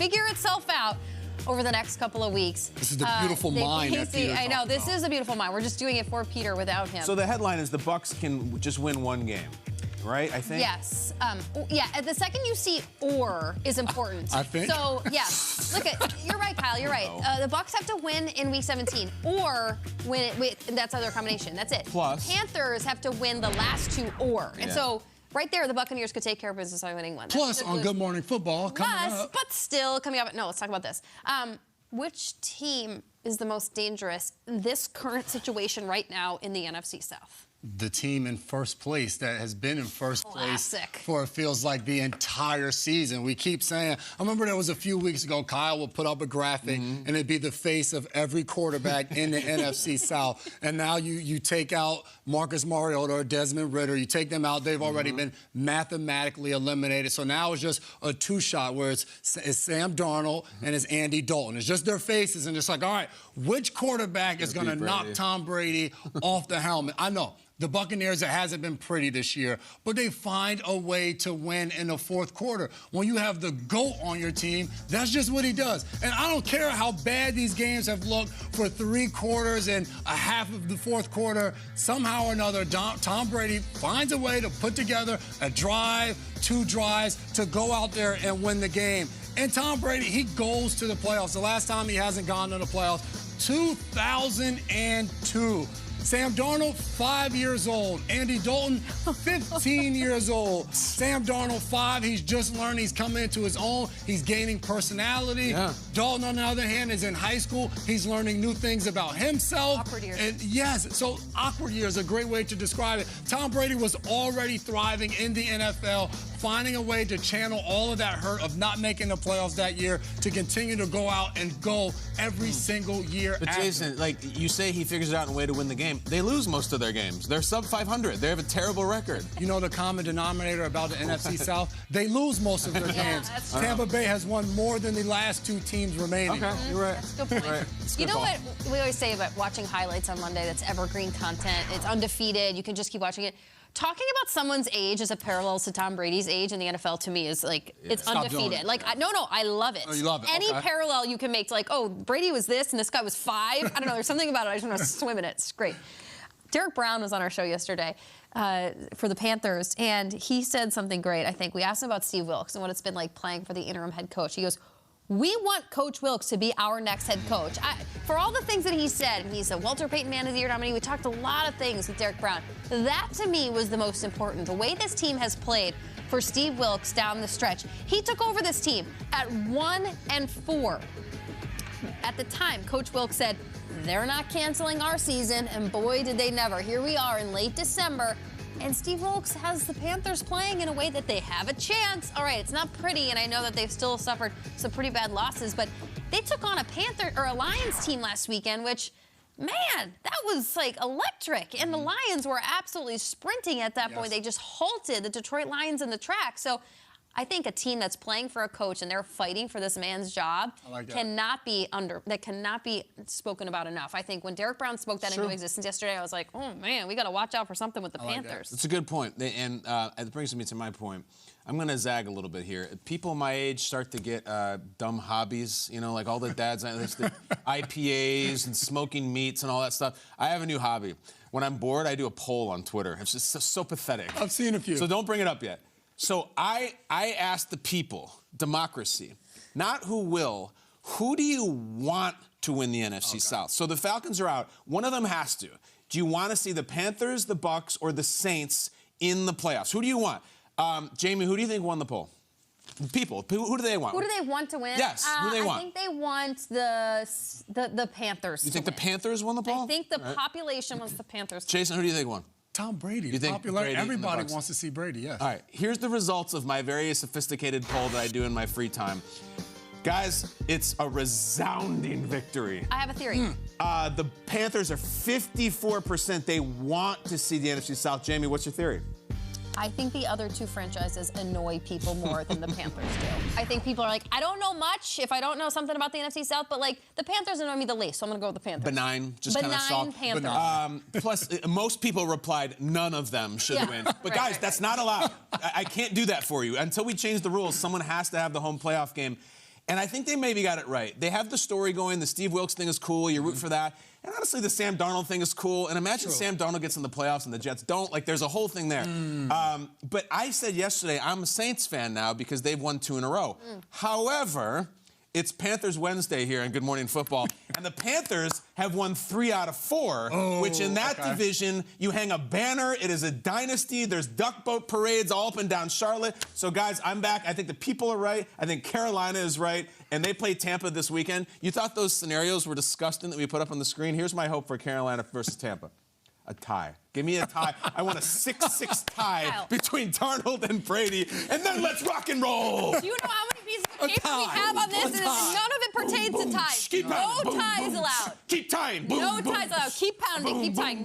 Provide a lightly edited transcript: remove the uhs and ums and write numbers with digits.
figure itself out over the next couple of weeks. This is the beautiful mind that Peter I know, this about. is a beautiful mind. We're just doing it for Peter without him. So the headline is the Bucs can just win one game, right? I think. Yes. Yeah. The second you see "or" is important. I think. So yeah. Look at. You're right, Kyle. You're right. The Bucs have to win in Week 17, or win it. That's other combination. That's it. Plus. Panthers have to win the last two "or," and Yeah. so. Right there, the Buccaneers could take care of business by winning one. Plus, on Good Morning Football, coming up. But still, coming up. No, let's talk about this. Which team is the most dangerous in this current situation right now in the NFC South? The team in first place that has been in first place Classic. for it feels like the entire season. We keep saying, I remember there was a few weeks ago, Kyle would put up a graphic and it'd be the face of every quarterback in the NFC South. And now you take out Marcus Mariota or Desmond Ridder, you take them out, they've already been mathematically eliminated. So now it's just a two-shot where it's Sam Darnold and it's Andy Dalton. It's just their faces and just like, all right, which quarterback is going to knock Tom Brady off the helmet? I know. The Buccaneers, it hasn't been pretty this year, but they find a way to win in the fourth quarter. When you have the GOAT on your team, that's just what he does. And I don't care how bad these games have looked for 3 quarters and a half of the fourth quarter. Somehow or another, Tom Brady finds a way to put together a drive, 2 drives to go out there and win the game. And Tom Brady, he goes to the playoffs. The last time he hasn't gone to the playoffs, 2002. Sam Darnold, 5 years old. Andy Dalton, 15 years old. Sam Darnold, 5. He's just learning. He's coming into his own. He's gaining personality. Yeah. Dalton, on the other hand, is in high school. He's learning new things about himself. Awkward years. And yes, so awkward years is a great way to describe it. Tom Brady was already thriving in the NFL, finding a way to channel all of that hurt of not making the playoffs that year to continue to go out and go every single year But after. Jason, like you say, he figures it out a way to win the game. They lose most of their games. They're sub 500. They have a terrible record. You know the common denominator about the NFC South? They lose most of their games. that's true. Tampa Bay has won more than the last 2 teams remaining. Okay, you're right. That's a good point. Right. It's a You good know call. what we always say about watching highlights on Monday? That's evergreen content. It's undefeated. You can just keep watching it. Talking about someone's age as a parallel to Tom Brady's age in the NFL to me is like it's Stop doing undefeated. it. Like I love it. Oh, you love it. Any Okay. parallel you can make to like, oh, Brady was this and this guy was 5. I don't know. There's something about it. I just want to swim in it. It's great. Derek Brown was on our show yesterday for the Panthers, and he said something great, I think. We asked him about Steve Wilkes and what it's been like playing for the interim head coach. He goes, we want Coach Wilkes to be our next head coach. For all the things that he said, he's a Walter Payton Man of the Year nominee. We talked a lot of things with Derek Brown. That, to me, was the most important. The way this team has played for Steve Wilkes down the stretch. He took over this team at 1-4. At the time, Coach Wilkes said, they're not canceling our season, and boy, did they never. Here we are in late December, and Steve Wilkes has the Panthers playing in a way that they have a chance. All right, it's not pretty, and I know that they've still suffered some pretty bad losses, but they took on a Lions team last weekend, which, man, that was like electric. And the Lions were absolutely sprinting at that point. They just halted the Detroit Lions in the track. So I think a team that's playing for a coach and they're fighting for this man's job cannot be spoken about enough. I think when Derek Brown spoke that into existence yesterday, I was like, oh man, we got to watch out for something with the Panthers. It's a good point, and it brings me to my point. I'm going to zag a little bit here. People my age start to get dumb hobbies, you know, like all the dads, the IPAs and smoking meats and all that stuff. I have a new hobby. When I'm bored, I do a poll on Twitter. It's just so pathetic. I've seen a few. So don't bring it up yet. So I asked the people, democracy, not who will, who do you want to win the NFC South? So the Falcons are out. One of them has to. Do you want to see the Panthers, the Bucs, or the Saints in the playoffs? Who do you want? Jamie, who do you think won the poll? People. Who do they want? Who do they want to win? Yes, who do they want? I think they want the Panthers. You think the Panthers won the poll? I think the population wants the Panthers. Jason, who do you think won? Tom Brady. You think popular. Brady and the Everybody Bucs? wants to see Brady, yes. All right, here's the results of my very sophisticated poll that I do in my free time. Guys, it's a resounding victory. I have a theory. The Panthers are 54%. They want to see the NFC South. Jamie, what's your theory? I think the other two franchises annoy people more than the Panthers do. I think people are like, I don't know much if I don't know something about the NFC South, but like the Panthers annoy me the least, so I'm going to go with the Panthers. Benign, just kind of soft. Panthers. Plus, most people replied, none of them should win. But guys, that's not allowed. I can't do that for you. Until we change the rules, someone has to have the home playoff game. And I think they maybe got it right. They have the story going. The Steve Wilkes thing is cool. You root for that. And honestly, the Sam Darnold thing is cool. And imagine Sam Darnold gets in the playoffs and the Jets don't. Like, there's a whole thing there. But I said yesterday, I'm a Saints fan now because they've won 2 in a row. However, it's Panthers Wednesday here in Good Morning Football. And the Panthers have won 3 out of 4, which in that division, you hang a banner. It is a dynasty. There's duck boat parades all up and down Charlotte. So, guys, I'm back. I think the people are right. I think Carolina is right. And they play Tampa this weekend. You thought those scenarios were disgusting that we put up on the screen? Here's my hope for Carolina versus Tampa. A tie. Give me a tie. I want a 6-6 tie between Darnold and Brady. And then let's rock and roll. Do you know how many pieces of paper we have on this? And none of it pertains to ties. Keep pounding. No ties allowed. Keep tying. No ties allowed. Keep pounding. Keep tying.